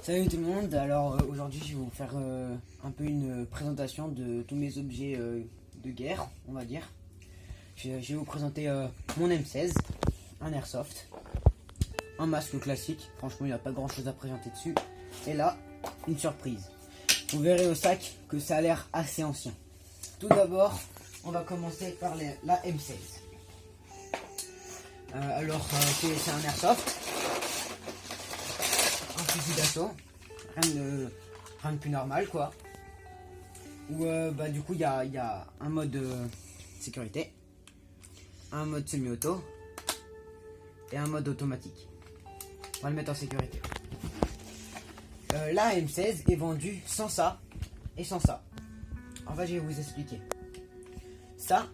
Salut tout le monde, alors aujourd'hui je vais vous faire un peu une présentation de tous mes objets de guerre, on va dire. Je vais vous présenter mon M16, un airsoft, un masque classique, franchement il n'y a pas grand chose à présenter dessus, et là, une surprise. Vous verrez au sac que ça a l'air assez ancien. Tout d'abord, on va commencer par la M16. C'est un airsoft. Un fusil d'assaut, rien de plus normal quoi. Où du coup il y a un mode sécurité, un mode semi-auto et un mode automatique. On va le mettre en sécurité. La M16 est vendue sans ça et sans ça. En fait je vais vous expliquer. Ça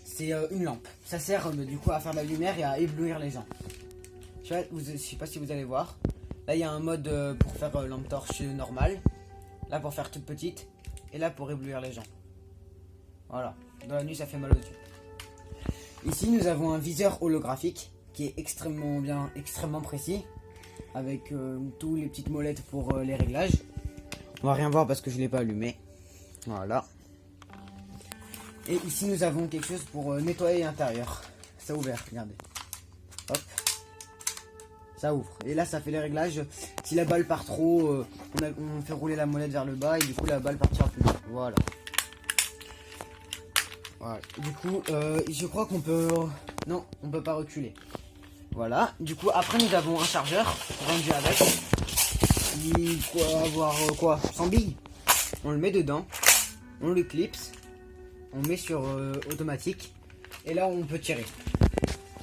c'est une lampe. Ça sert du coup à faire de la lumière et à éblouir les gens. Je sais pas si vous allez voir. Là, il y a un mode pour faire lampe torche normale. Là, pour faire toute petite. Et là, pour éblouir les gens. Voilà. Dans la nuit, ça fait mal aux yeux. Ici, nous avons un viseur holographique qui est extrêmement bien, extrêmement précis. Avec tous les petites molettes pour les réglages. On va rien voir parce que je ne l'ai pas allumé. Voilà. Et ici, nous avons quelque chose pour nettoyer l'intérieur. Ça ouvert, regardez. Hop. Ça ouvre et là ça fait les réglages. Si la balle part trop, on fait rouler la molette vers le bas et du coup la balle partira plus loin. Voilà. Du coup je crois qu'on peut... Non, on peut pas reculer. Voilà. Du coup après nous avons un chargeur vendu avec. Il faut avoir 100 billes. On le met dedans. On le clipse. On met sur automatique. Et là on peut tirer.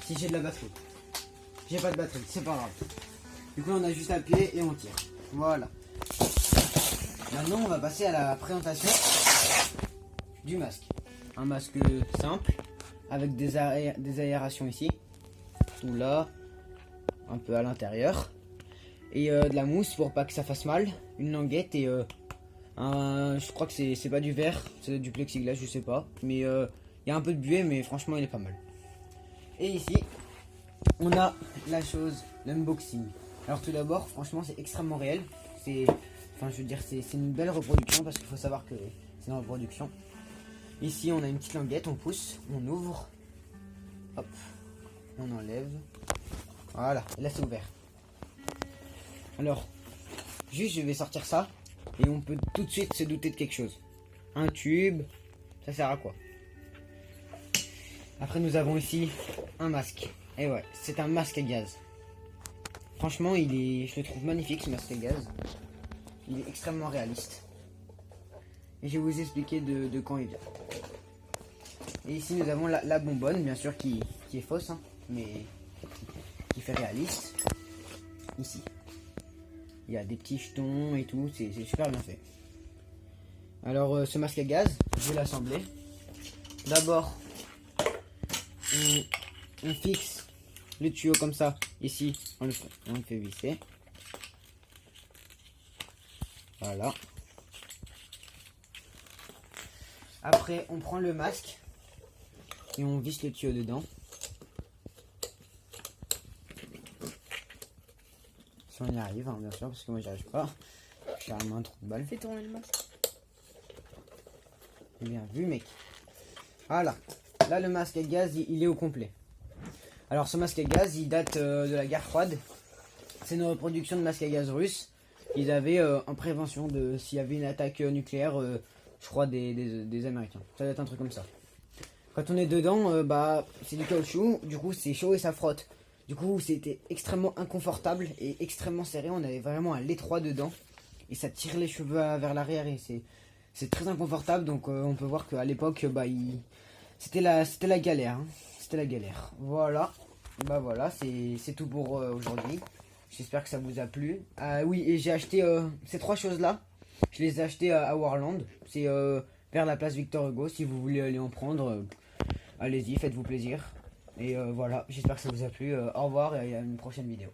Si j'ai de la batterie. J'ai pas de batterie, c'est pas grave. Du coup on a juste appuyé et on tire. Voilà. Maintenant on va passer à la présentation du masque. Un masque simple avec des aérations ici. Tout là. Un peu à l'intérieur. Et de la mousse pour pas que ça fasse mal. Une languette et je crois que c'est pas du verre, c'est du plexiglas, je sais pas. Mais il y a un peu de buée mais franchement il est pas mal. Et ici on a la chose, l'unboxing. Alors tout d'abord, franchement c'est extrêmement réel. C'est une belle reproduction parce qu'il faut savoir que c'est une reproduction. Ici on a une petite languette, on pousse, on ouvre. Hop, on enlève. Voilà, et là c'est ouvert. Alors, juste je vais sortir ça. Et on peut tout de suite se douter de quelque chose. Un tube, ça sert à quoi? Après nous avons ici un masque. Et ouais, c'est un masque à gaz. Franchement, je le trouve magnifique ce masque à gaz. Il est extrêmement réaliste. Et je vais vous expliquer de quand il vient. Et ici nous avons la bonbonne, bien sûr, qui est fausse, hein, mais qui fait réaliste. Ici. Il y a des petits jetons et tout, c'est super bien fait. Alors ce masque à gaz, je vais l'assembler. D'abord, on fixe le tuyau comme ça, ici, on le fait visser. Voilà. Après, on prend le masque et on visse le tuyau dedans. Si on y arrive, hein, bien sûr, parce que moi j'y arrive pas. J'ai carrément un trou de balle. Fais tourner le masque. Bien vu, mec. Voilà. Là, le masque à gaz, il est au complet. Alors, ce masque à gaz, il date de la guerre froide. C'est une reproduction de masque à gaz russe. Ils avaient en prévention de s'il y avait une attaque nucléaire, je crois, des Américains. Ça doit être un truc comme ça. Quand on est dedans, c'est du caoutchouc. Du coup, c'est chaud et ça frotte. Du coup, c'était extrêmement inconfortable et extrêmement serré. On avait vraiment un l'étroit dedans. Et ça tire les cheveux vers l'arrière et c'est très inconfortable. Donc, on peut voir qu'à l'époque, c'était la galère. Hein. C'était la galère. Voilà. Voilà, c'est tout pour aujourd'hui. J'espère que ça vous a plu. Oui, et j'ai acheté ces trois choses-là. Je les ai achetées à Warland. C'est vers la place Victor Hugo. Si vous voulez aller en prendre, allez-y, faites-vous plaisir. Et voilà, j'espère que ça vous a plu. Au revoir et à une prochaine vidéo.